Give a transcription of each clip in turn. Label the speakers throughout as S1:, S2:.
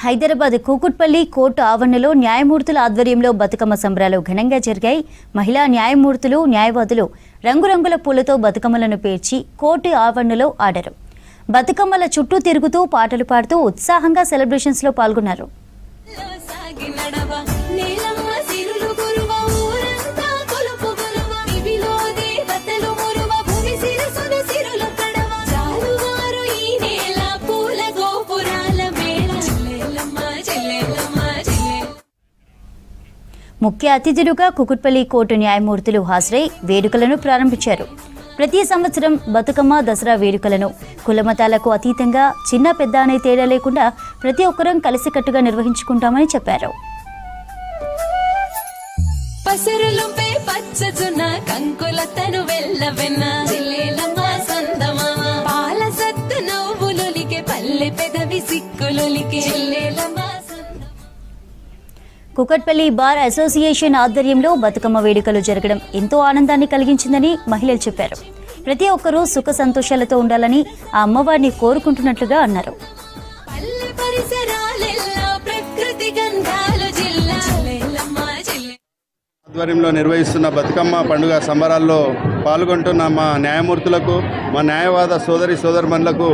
S1: Hyderabad Kukatpally court ఆవరణలో న్యాయమూర్తుల ఆధ్వర్యంలో బతుకమ్మ సంబరాలు ఘనంగా జరిగాయి. మహిళా న్యాయమూర్తులు, న్యాయవాదులు రంగురంగుల పూలతో బతుకమ్మలను పేర్చి కోర్టు ఆవరణలో ఆడారు. బతుకమ్మల చుట్టూ తిరుగుతూ పాటలు పాడుతూ ఉత్సాహంగా సెలబ్రేషన్స్లో పాల్గొన్నారు. ముఖ్య అతిథులుగా కూకుట్పల్లి కోర్టు న్యాయమూర్తులు హాజరై వేడుకలను ప్రారంభించారు. ప్రతి సంవత్సరం బతుకమ్మ, దసరా వేడుకలను కులమతాలకు అతీతంగా చిన్న పెద్ద అనే తేడా లేకుండా ప్రతి ఒక్కరం కలిసికట్టుగా నిర్వహించుకుంటామని చెప్పారు. కూకట్పల్లి బార్ అసోసియేషన్ ఆధ్వర్యంలో బతుకమ్మ వేడుకలు జరగడం ఎంతో ఆనందాన్ని కలిగించిందని మహిళలు చెప్పారు. ప్రతి ఒక్కరూ సుఖ సంతోషాలతో ఉండాలని ఆ అమ్మవారిని కోరుకుంటున్నట్లుగా అన్నారు.
S2: ఆధ్వర్యంలో నిర్వహిస్తున్న బతుకమ్మ పండుగ సంబరాల్లో పాల్గొంటున్న మా న్యాయమూర్తులకు, మా న్యాయవాద సోదరి సోదరుమణులకు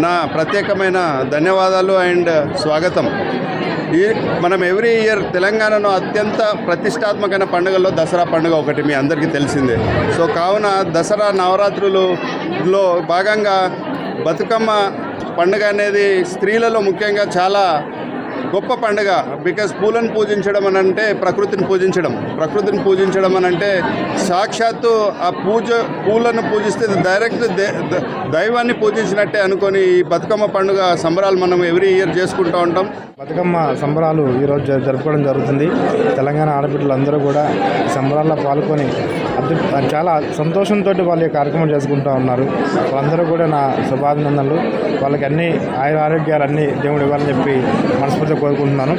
S2: నా ప్రత్యేకమైన ధన్యవాదాలు అండ్ స్వాగతం. మనం ఎవ్రీ ఇయర్ తెలంగాణలో అత్యంత ప్రతిష్టాత్మకమైన పండుగల్లో దసరా పండుగ ఒకటి మీ అందరికీ తెలిసిందే. సో కావున దసరా నవరాత్రులలో భాగంగా బతుకమ్మ పండుగ అనేది స్త్రీలలో ముఖ్యంగా చాలా గొప్ప పండుగ. బికాజ్ పూలను పూజించడం అని అంటే ప్రకృతిని పూజించడం అని అంటే సాక్షాత్తు ఆ పూలను పూజిస్తే డైరెక్ట్ దైవాన్ని పూజించినట్టే అనుకొని ఈ బతుకమ్మ పండుగ సంబరాలు మనం ఎవ్రీ ఇయర్ చేసుకుంటూ ఉంటాం.
S3: బతుకమ్మ సంబరాలు ఈరోజు జరుపుకోవడం జరుగుతుంది. తెలంగాణ ఆడబిడ్డలు అందరూ కూడా ఈ సంబరాల్లో పాల్గొని చాలా సంతోషంతో వాళ్ళు ఈ కార్యక్రమం చేసుకుంటూ ఉన్నారు. వాళ్ళందరూ కూడా నా శుభాభినందనలు. వాళ్ళకి అన్ని ఆరోగ్యాలు అన్నీ దేవుడు ఇవ్వాలని చెప్పి మనస్ఫూర్తిగా కోరుకుంటున్నాను.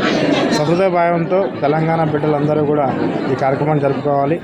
S3: సహృదయ భావంతో తెలంగాణ బిడ్డలందరూ కూడా ఈ కార్యక్రమాన్ని జరుపుకోవాలి.